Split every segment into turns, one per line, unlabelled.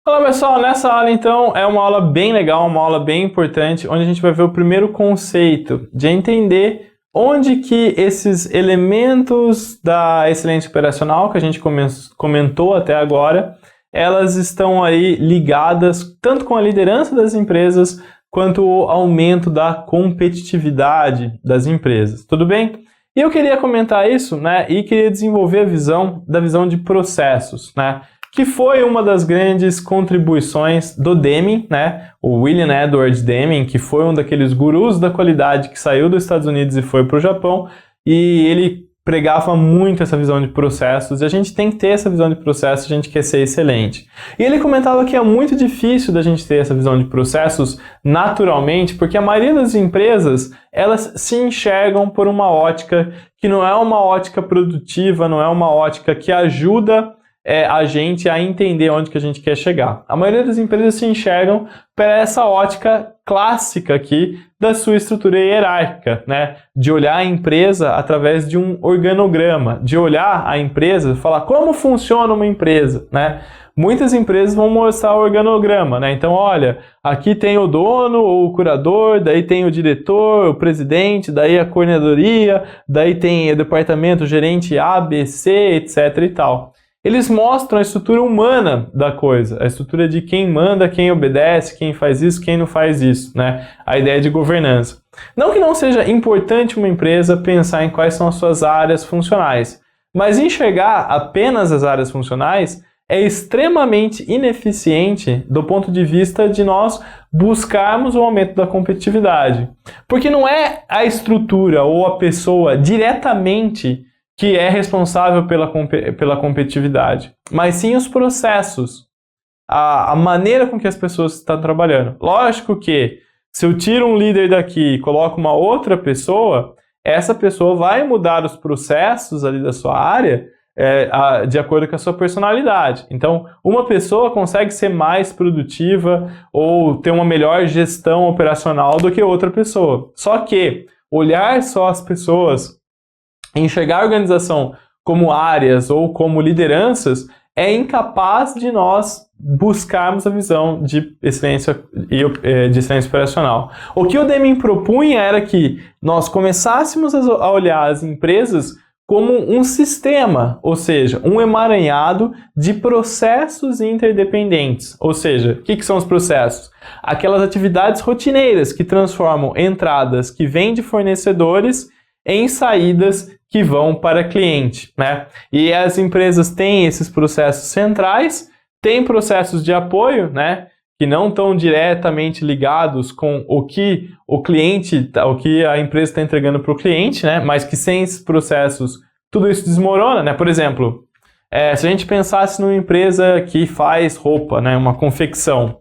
Olá pessoal, nessa aula então é uma aula bem legal, uma aula bem importante, onde a gente vai ver o primeiro conceito de entender onde que esses elementos da excelência operacional que a gente comentou até agora, elas estão aí ligadas tanto com a liderança das empresas quanto o aumento da competitividade das empresas, tudo bem? E eu queria comentar isso, né, e queria desenvolver a visão de processos, né? Que foi uma das grandes contribuições do Deming, né? O William Edward Deming, que foi um daqueles gurus da qualidade que saiu dos Estados Unidos e foi para o Japão, e ele pregava muito essa visão de processos, e a gente tem que ter essa visão de processos, a gente quer ser excelente. E ele comentava que é muito difícil da gente ter essa visão de processos naturalmente, porque a maioria das empresas, elas se enxergam por uma ótica que não é uma ótica produtiva, não é uma ótica que ajuda a gente a entender onde que a gente quer chegar. A maioria das empresas se enxergam para essa ótica clássica aqui da sua estrutura hierárquica, né? De olhar a empresa através de um organograma, de olhar a empresa e falar como funciona uma empresa, né? Muitas empresas vão mostrar o organograma, né? Então, olha, aqui tem o dono ou o curador, daí tem o diretor, o presidente, daí a coordenadoria, daí tem o departamento, o gerente A, B, C, etc e tal. Eles mostram a estrutura humana da coisa, a estrutura de quem manda, quem obedece, quem faz isso, quem não faz isso, né? A ideia de governança. Não que não seja importante uma empresa pensar em quais são as suas áreas funcionais, mas enxergar apenas as áreas funcionais é extremamente ineficiente do ponto de vista de nós buscarmos o aumento da competitividade. Porque não é a estrutura ou a pessoa diretamente que é responsável pela competitividade, mas sim os processos, a maneira com que as pessoas estão trabalhando. Lógico que se eu tiro um líder daqui e coloco uma outra pessoa, essa pessoa vai mudar os processos ali da sua área de acordo com a sua personalidade. Então, uma pessoa consegue ser mais produtiva ou ter uma melhor gestão operacional do que outra pessoa. Só que olhar só as pessoas, enxergar a organização como áreas ou como lideranças é incapaz de nós buscarmos a visão de excelência operacional. O que o Deming propunha era que nós começássemos a olhar as empresas como um sistema, ou seja, um emaranhado de processos interdependentes. Ou seja, o que são os processos? Aquelas atividades rotineiras que transformam entradas que vêm de fornecedores em saídas que vão para cliente, né? E as empresas têm esses processos centrais, têm processos de apoio, né? Que não estão diretamente ligados com o que o cliente, o que a empresa está entregando para o cliente, né? Mas que sem esses processos tudo isso desmorona, né? Por exemplo, se a gente pensasse numa empresa que faz roupa, né? Uma confecção,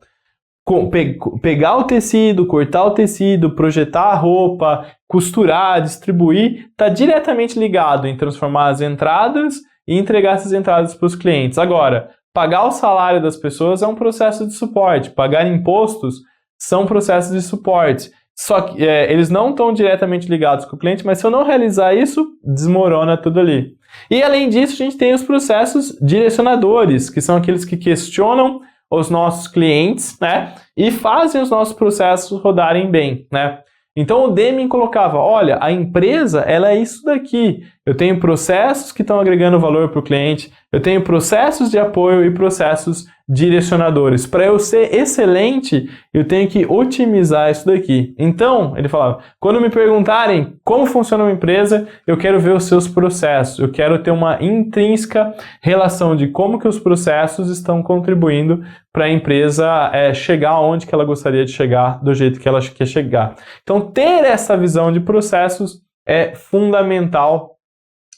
pegar o tecido, cortar o tecido, projetar a roupa, costurar, distribuir, está diretamente ligado em transformar as entradas e entregar essas entradas para os clientes. Agora, pagar o salário das pessoas é um processo de suporte, pagar impostos são processos de suporte. Só que eles não estão diretamente ligados com o cliente, mas se eu não realizar isso, desmorona tudo ali. E além disso, a gente tem os processos direcionadores, que são aqueles que questionam os nossos clientes, né, e fazem os nossos processos rodarem bem, né? Então o Deming colocava, olha, a empresa ela é isso daqui. Eu tenho processos que estão agregando valor para o cliente, eu tenho processos de apoio e processos direcionadores. Para eu ser excelente, eu tenho que otimizar isso daqui. Então, ele falava, quando me perguntarem como funciona uma empresa, eu quero ver os seus processos, eu quero ter uma intrínseca relação de como que os processos estão contribuindo para a empresa chegar onde que ela gostaria de chegar, do jeito que ela quer chegar. Então, ter essa visão de processos é fundamental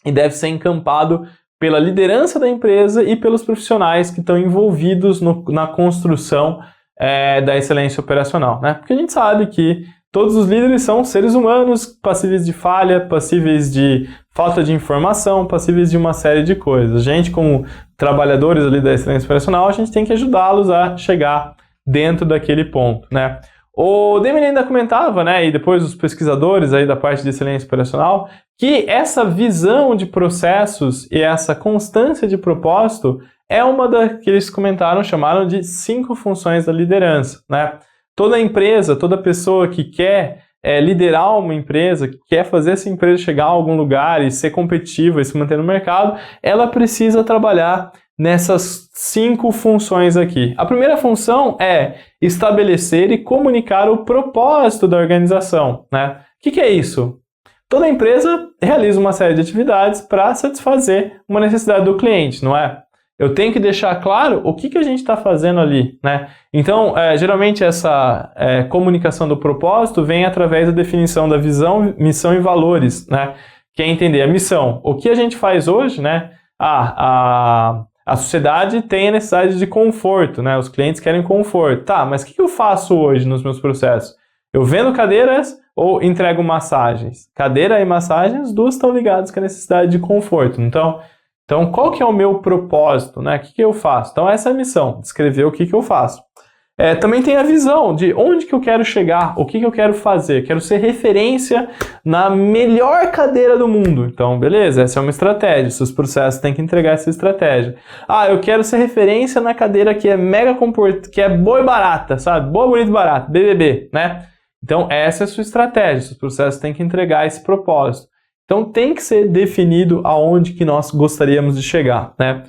e deve ser encampado pela liderança da empresa e pelos profissionais que estão envolvidos na construção da excelência operacional, né? Porque a gente sabe que todos os líderes são seres humanos passíveis de falha, passíveis de falta de informação, passíveis de uma série de coisas. A gente, como trabalhadores ali da excelência operacional, a gente tem que ajudá-los a chegar dentro daquele ponto, né? O Deming ainda comentava, né, e depois os pesquisadores aí da parte de excelência operacional, que essa visão de processos e essa constância de propósito é uma das que eles chamaram de 5 funções da liderança, né? Toda empresa, toda pessoa que quer liderar uma empresa, que quer fazer essa empresa chegar a algum lugar e ser competitiva e se manter no mercado, ela precisa trabalhar nessas 5 funções aqui. A primeira função é estabelecer e comunicar o propósito da organização, né? O que é isso? Toda empresa realiza uma série de atividades para satisfazer uma necessidade do cliente, não é? Eu tenho que deixar claro o que a gente está fazendo ali, né? Então, geralmente essa comunicação do propósito vem através da definição da visão, missão e valores, né? Que é entender a missão. O que a gente faz hoje, né? A sociedade tem a necessidade de conforto, né? Os clientes querem conforto. Tá, mas o que eu faço hoje nos meus processos? Eu vendo cadeiras ou entrego massagens? Cadeira e massagens, duas estão ligadas com a necessidade de conforto. Então qual que é o meu propósito, né? O que eu faço? Então, essa é a missão, descrever o que eu faço. Também tem a visão de onde que eu quero chegar, o que eu quero fazer. Quero ser referência na melhor cadeira do mundo. Então, beleza, essa é uma estratégia. Seus processos têm que entregar essa estratégia. Eu quero ser referência na cadeira que é mega conforto, que é boa e barata, sabe? Boa, bonita e barata, BBB, né? Então, essa é a sua estratégia. Seus processos têm que entregar esse propósito. Então, tem que ser definido aonde que nós gostaríamos de chegar, né?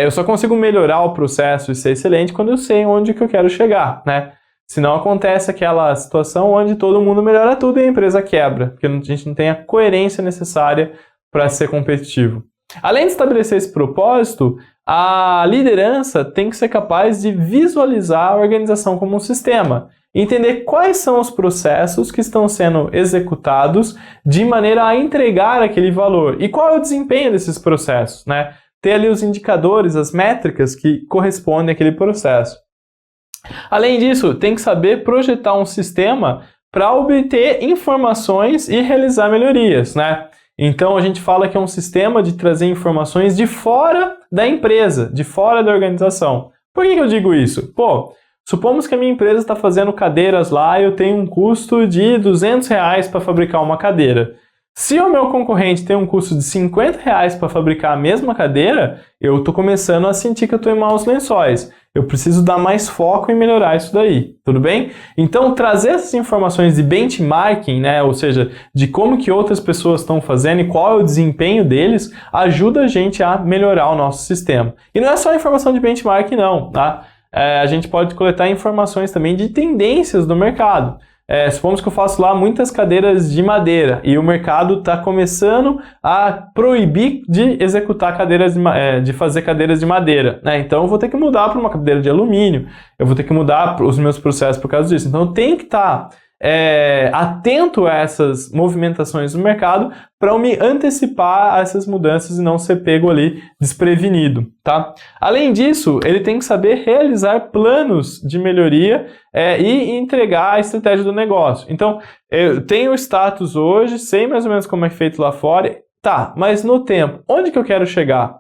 Eu só consigo melhorar o processo e ser excelente quando eu sei onde que eu quero chegar, né? Senão acontece aquela situação onde todo mundo melhora tudo e a empresa quebra, porque a gente não tem a coerência necessária para ser competitivo. Além de estabelecer esse propósito, a liderança tem que ser capaz de visualizar a organização como um sistema. Entender quais são os processos que estão sendo executados de maneira a entregar aquele valor. E qual é o desempenho desses processos, né? Ter ali os indicadores, as métricas que correspondem àquele processo. Além disso, tem que saber projetar um sistema para obter informações e realizar melhorias, né? Então, a gente fala que é um sistema de trazer informações de fora da empresa, de fora da organização. Por que eu digo isso? Supomos que a minha empresa está fazendo cadeiras lá e eu tenho um custo de R$200 para fabricar uma cadeira. Se o meu concorrente tem um custo de R$50 para fabricar a mesma cadeira, eu estou começando a sentir que eu estou em maus lençóis. Eu preciso dar mais foco em melhorar isso daí, tudo bem? Então, trazer essas informações de benchmarking, né, ou seja, de como que outras pessoas estão fazendo e qual é o desempenho deles, ajuda a gente a melhorar o nosso sistema. E não é só informação de benchmarking não, tá? A gente pode coletar informações também de tendências do mercado. Supomos que eu faço lá muitas cadeiras de madeira e o mercado está começando a proibir de executar cadeiras de fazer cadeiras de madeira, né? Então eu vou ter que mudar para uma cadeira de alumínio, eu vou ter que mudar os meus processos por causa disso. Então eu tenho que estar atento a essas movimentações do mercado para eu me antecipar a essas mudanças e não ser pego ali desprevenido, tá? Além disso, ele tem que saber realizar planos de melhoria e entregar a estratégia do negócio. Então, eu tenho o status hoje, sei mais ou menos como é feito lá fora, tá, mas no tempo, onde que eu quero chegar?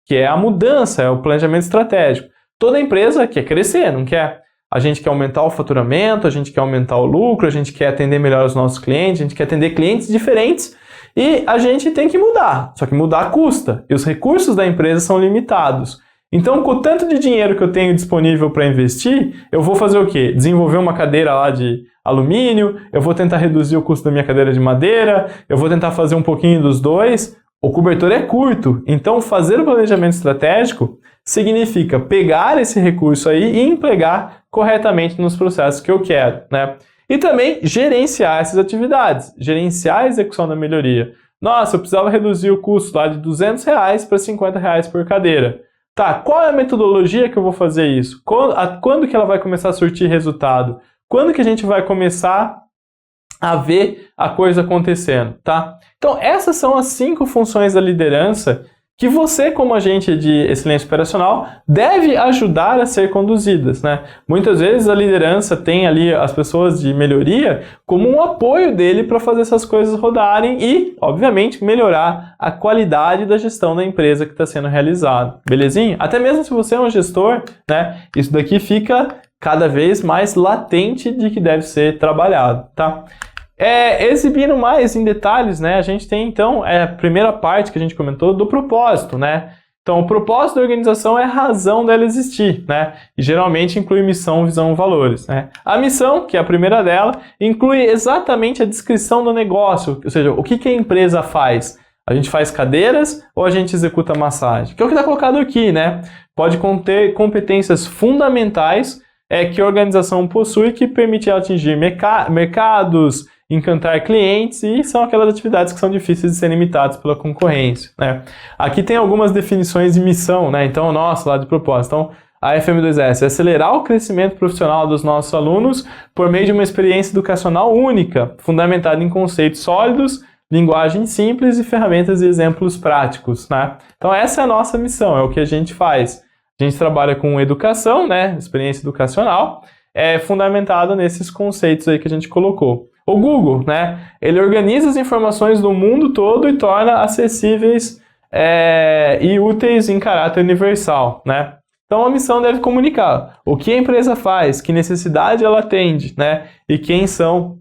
Que é a mudança, é o planejamento estratégico. Toda empresa quer crescer, não quer? A gente quer aumentar o faturamento, a gente quer aumentar o lucro, a gente quer atender melhor os nossos clientes, a gente quer atender clientes diferentes e a gente tem que mudar. Só que mudar custa e os recursos da empresa são limitados. Então, com o tanto de dinheiro que eu tenho disponível para investir, eu vou fazer o quê? Desenvolver uma cadeira lá de alumínio, eu vou tentar reduzir o custo da minha cadeira de madeira, eu vou tentar fazer um pouquinho dos dois. O cobertor é curto, então fazer o planejamento estratégico significa pegar esse recurso aí e empregar corretamente nos processos que eu quero, né? E também gerenciar essas atividades, gerenciar a execução da melhoria. Nossa, eu precisava reduzir o custo lá de R$200 para R$50 por cadeira. Tá, qual é a metodologia que eu vou fazer isso? Quando que ela vai começar a surtir resultado? Quando que a gente vai começar a ver a coisa acontecendo, tá? Então, essas são as 5 funções da liderança que você, como agente de excelência operacional, deve ajudar a ser conduzidas, né? Muitas vezes a liderança tem ali as pessoas de melhoria como um apoio dele para fazer essas coisas rodarem e, obviamente, melhorar a qualidade da gestão da empresa que está sendo realizada, belezinha? Até mesmo se você é um gestor, né? Isso daqui fica cada vez mais latente de que deve ser trabalhado, tá? Exibindo mais em detalhes, né, a gente tem então a primeira parte que a gente comentou do propósito, né? Então, o propósito da organização é a razão dela existir, né? E geralmente inclui missão, visão, valores, né? A missão, que é a primeira dela, inclui exatamente a descrição do negócio, ou seja, o que a empresa faz. A gente faz cadeiras ou a gente executa massagem? Que é o que está colocado aqui, né? Pode conter competências fundamentais que a organização possui que permite atingir mercados, encantar clientes, e são aquelas atividades que são difíceis de serem imitadas pela concorrência, né? Aqui tem algumas definições de missão, né? Então, nosso lado de propósito. Então, a FM2S é acelerar o crescimento profissional dos nossos alunos por meio de uma experiência educacional única, fundamentada em conceitos sólidos, linguagem simples e ferramentas e exemplos práticos, né? Então, essa é a nossa missão, é o que a gente faz. A gente trabalha com educação, né? Experiência educacional, fundamentado nesses conceitos aí que a gente colocou. O Google, né? Ele organiza as informações do mundo todo e torna acessíveis e úteis em caráter universal, né? Então a missão deve comunicar o que a empresa faz, que necessidade ela atende, né? E quem são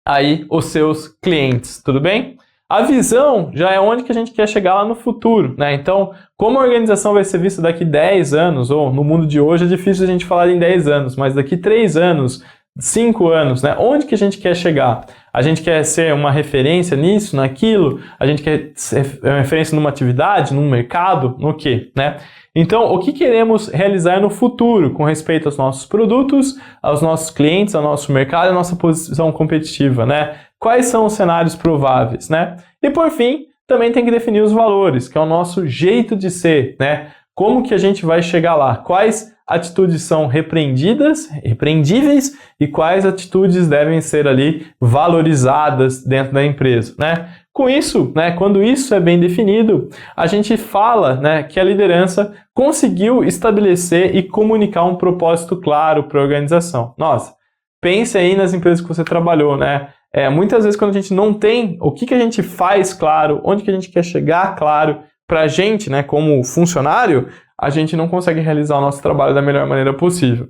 aí os seus clientes, tudo bem? A visão já é onde que a gente quer chegar lá no futuro, né? Então, como a organização vai ser vista daqui 10 anos, ou no mundo de hoje é difícil a gente falar em 10 anos, mas daqui 3 anos, 5 anos, né? Onde que a gente quer chegar? A gente quer ser uma referência nisso, naquilo? A gente quer ser uma referência numa atividade, num mercado, no quê, né? Então, o que queremos realizar no futuro com respeito aos nossos produtos, aos nossos clientes, ao nosso mercado, à nossa posição competitiva, né? Quais são os cenários prováveis, né? E por fim, também tem que definir os valores, que é o nosso jeito de ser, né? Como que a gente vai chegar lá? Quais atitudes são repreendíveis e quais atitudes devem ser ali valorizadas dentro da empresa, né? Com isso, né, quando isso é bem definido, a gente fala, né, que a liderança conseguiu estabelecer e comunicar um propósito claro para a organização. Nossa, pense aí nas empresas que você trabalhou, né? Muitas vezes quando a gente não tem o que a gente faz claro, onde que a gente quer chegar claro para a gente, né, como funcionário, a gente não consegue realizar o nosso trabalho da melhor maneira possível.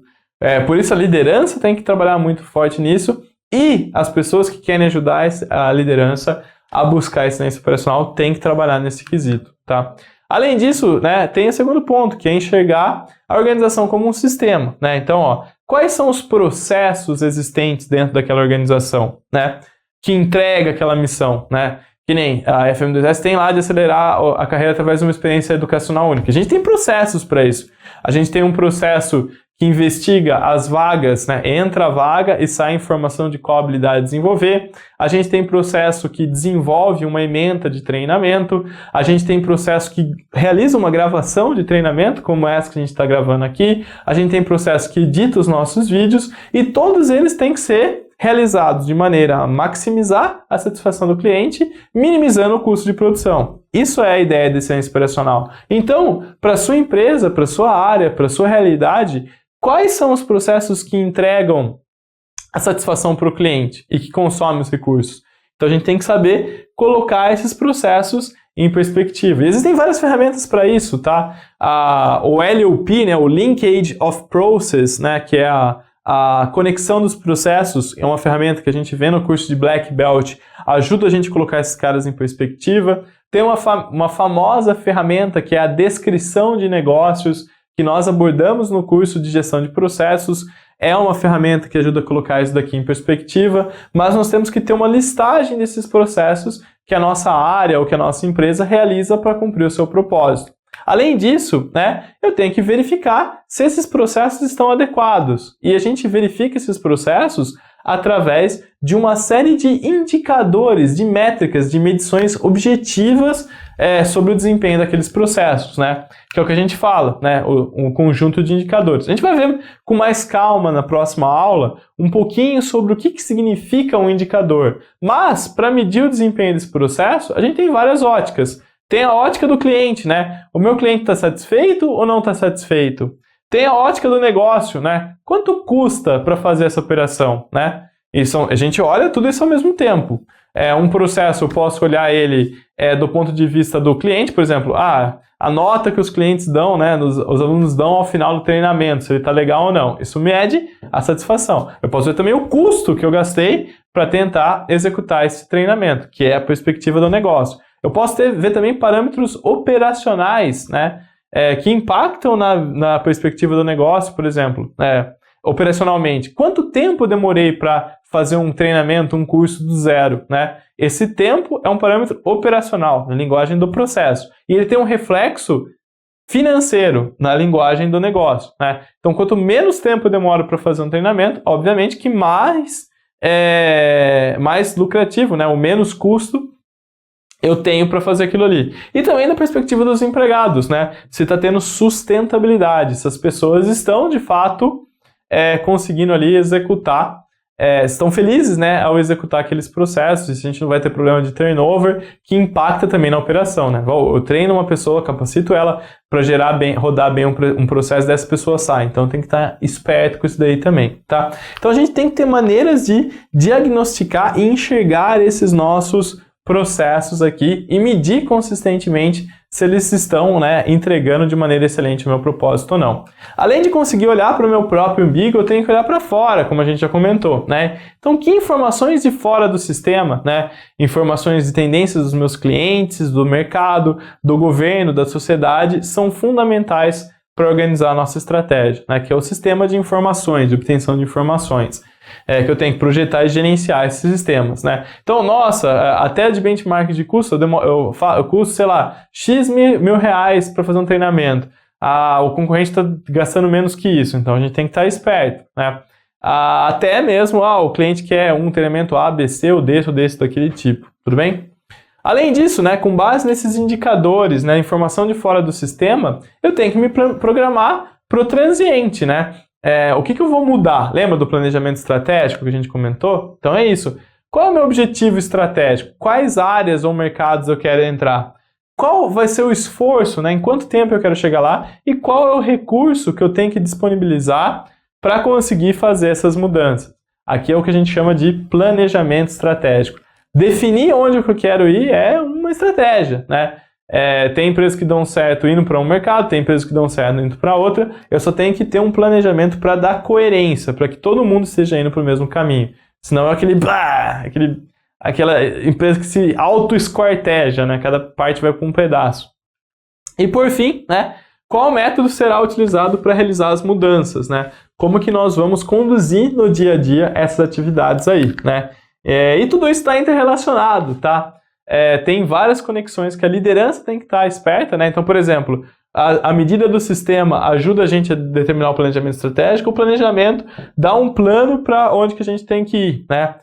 Por isso a liderança tem que trabalhar muito forte nisso e as pessoas que querem ajudar a liderança a buscar a excelência operacional têm que trabalhar nesse quesito, tá? Além disso, né, tem o segundo ponto, que é enxergar a organização como um sistema, né? Então, quais são os processos existentes dentro daquela organização, né, que entrega aquela missão, né? Que nem a FM2S tem lá de acelerar a carreira através de uma experiência educacional única. A gente tem processos para isso. A gente tem um processo que investiga as vagas, né? Entra a vaga e sai a informação de qual habilidade desenvolver. A gente tem processo que desenvolve uma ementa de treinamento. A gente tem processo que realiza uma gravação de treinamento, como essa que a gente está gravando aqui. A gente tem processo que edita os nossos vídeos e todos eles têm que ser realizados de maneira a maximizar a satisfação do cliente, minimizando o custo de produção. Isso é a ideia de excelência operacional. Então, para a sua empresa, para a sua área, para a sua realidade, quais são os processos que entregam a satisfação para o cliente e que consomem os recursos? Então, a gente tem que saber colocar esses processos em perspectiva. E existem várias ferramentas para isso, tá? O LOP, né, o Linkage of Process, né, que é a conexão dos processos, é uma ferramenta que a gente vê no curso de Black Belt, ajuda a gente a colocar esses caras em perspectiva. Tem uma famosa ferramenta que é a descrição de negócios, que nós abordamos no curso de gestão de processos. É uma ferramenta que ajuda a colocar isso daqui em perspectiva, mas nós temos que ter uma listagem desses processos que a nossa área ou que a nossa empresa realiza para cumprir o seu propósito. Além disso, né, eu tenho que verificar se esses processos estão adequados. E a gente verifica esses processos através de uma série de indicadores, de métricas, de medições objetivas sobre o desempenho daqueles processos, né? Que é o que a gente fala, né? Um conjunto de indicadores. A gente vai ver com mais calma na próxima aula um pouquinho sobre o que significa um indicador. Mas, para medir o desempenho desse processo, a gente tem várias óticas. Tem a ótica do cliente, né? O meu cliente está satisfeito ou não está satisfeito? Tem a ótica do negócio, né? Quanto custa para fazer essa operação, né? A gente olha tudo isso ao mesmo tempo. Um processo, eu posso olhar ele do ponto de vista do cliente, por exemplo, a nota que os clientes dão, né, os alunos dão ao final do treinamento, se ele está legal ou não. Isso mede a satisfação. Eu posso ver também o custo que eu gastei para tentar executar esse treinamento, que é a perspectiva do negócio. Eu posso ver também parâmetros operacionais, né, que impactam na perspectiva do negócio, por exemplo, operacionalmente. Quanto tempo eu demorei para fazer um treinamento, um curso do zero, né? Esse tempo é um parâmetro operacional, na linguagem do processo. E ele tem um reflexo financeiro na linguagem do negócio, né? Então, quanto menos tempo eu demoro para fazer um treinamento, obviamente que mais lucrativo, né? O menos custo eu tenho para fazer aquilo ali. E também na perspectiva dos empregados, né? Se está tendo sustentabilidade, se as pessoas estão, de fato, conseguindo ali executar, estão felizes, né, ao executar aqueles processos, e se a gente não vai ter problema de turnover, que impacta também na operação, né? Eu treino uma pessoa, capacito ela para rodar bem um processo, dessa pessoa sai. Então tem que estar esperto com isso daí também, tá? Então a gente tem que ter maneiras de diagnosticar e enxergar esses nossos processos aqui e medir consistentemente se eles estão, né, entregando de maneira excelente o meu propósito ou não. Além de conseguir olhar para o meu próprio umbigo, eu tenho que olhar para fora, como a gente já comentou, né? Então, que informações de fora do sistema, né? Informações de tendências dos meus clientes, do mercado, do governo, da sociedade, são fundamentais para organizar a nossa estratégia, né? Que é o sistema de informações, de obtenção de informações. Que eu tenho que projetar e gerenciar esses sistemas, né? Então, nossa, até de benchmark de custo, eu custo, sei lá, X mil reais para fazer um treinamento. O concorrente está gastando menos que isso, então a gente tem que estar esperto, né? Até mesmo, o cliente quer um treinamento A, B, C, ou desse, daquele tipo, tudo bem? Além disso, né, com base nesses indicadores, né, informação de fora do sistema, eu tenho que me programar para o transiente, né? O que eu vou mudar? Lembra do planejamento estratégico que a gente comentou? Então é isso. Qual é o meu objetivo estratégico? Quais áreas ou mercados eu quero entrar? Qual vai ser o esforço, né? Em quanto tempo eu quero chegar lá? E qual é o recurso que eu tenho que disponibilizar para conseguir fazer essas mudanças? Aqui é o que a gente chama de planejamento estratégico. Definir onde eu quero ir é uma estratégia, né? Tem empresas que dão certo indo para um mercado, tem empresas que dão certo indo para outra. Eu só tenho que ter um planejamento para dar coerência, para que todo mundo esteja indo para o mesmo caminho. Senão é aquela empresa que se auto-esquarteja, né? Cada parte vai para um pedaço. E por fim, né? Qual método será utilizado para realizar as mudanças, né? Como que nós vamos conduzir no dia a dia essas atividades aí, né? E tudo isso está interrelacionado, tá? Tem várias conexões que a liderança tem que estar esperta, né? Então, por exemplo, a medida do sistema ajuda a gente a determinar o planejamento estratégico, o planejamento dá um plano para onde que a gente tem que ir, né?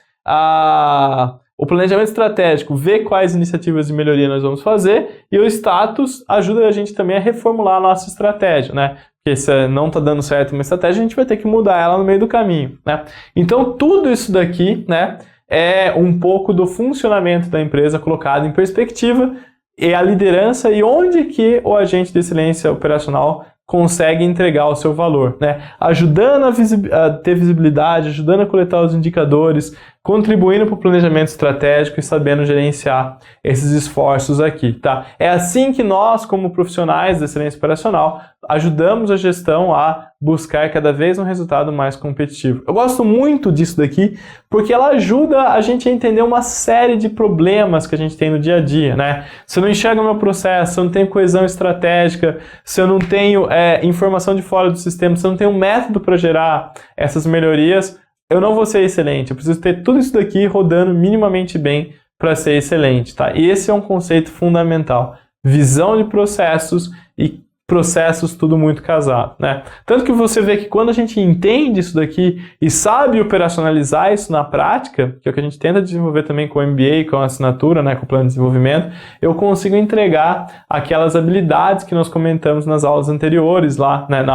O planejamento estratégico vê quais iniciativas de melhoria nós vamos fazer, e o status ajuda a gente também a reformular a nossa estratégia, né? Porque se não está dando certo uma estratégia, a gente vai ter que mudar ela no meio do caminho, né? Então, tudo isso daqui, né, é um pouco do funcionamento da empresa colocado em perspectiva, e a liderança e onde que o agente de excelência operacional consegue entregar o seu valor, né? Ajudando a ter visibilidade, ajudando a coletar os indicadores, contribuindo para o planejamento estratégico e sabendo gerenciar esses esforços aqui, tá? É assim que nós, como profissionais da excelência operacional, ajudamos a gestão a buscar cada vez um resultado mais competitivo. Eu gosto muito disso daqui, porque ela ajuda a gente a entender uma série de problemas que a gente tem no dia a dia, né? Se eu não enxergo o meu processo, se eu não tenho coesão estratégica, se eu não tenho informação de fora do sistema, se eu não tenho um método para gerar essas melhorias, eu não vou ser excelente. Eu preciso ter tudo isso daqui rodando minimamente bem para ser excelente, tá? E esse é um conceito fundamental. Visão de processos e processos tudo muito casado, né? Tanto que você vê que quando a gente entende isso daqui e sabe operacionalizar isso na prática, que é o que a gente tenta desenvolver também com o MBA, com a assinatura, né, com o plano de desenvolvimento, eu consigo entregar aquelas habilidades que nós comentamos nas aulas anteriores lá, né,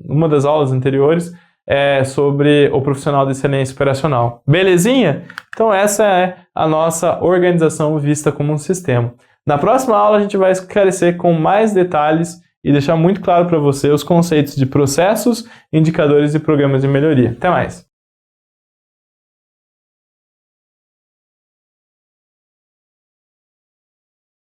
uma das aulas anteriores, sobre o profissional de excelência operacional. Belezinha? Então essa é a nossa organização vista como um sistema. Na próxima aula a gente vai esclarecer com mais detalhes e deixar muito claro para você os conceitos de processos, indicadores e programas de melhoria. Até mais!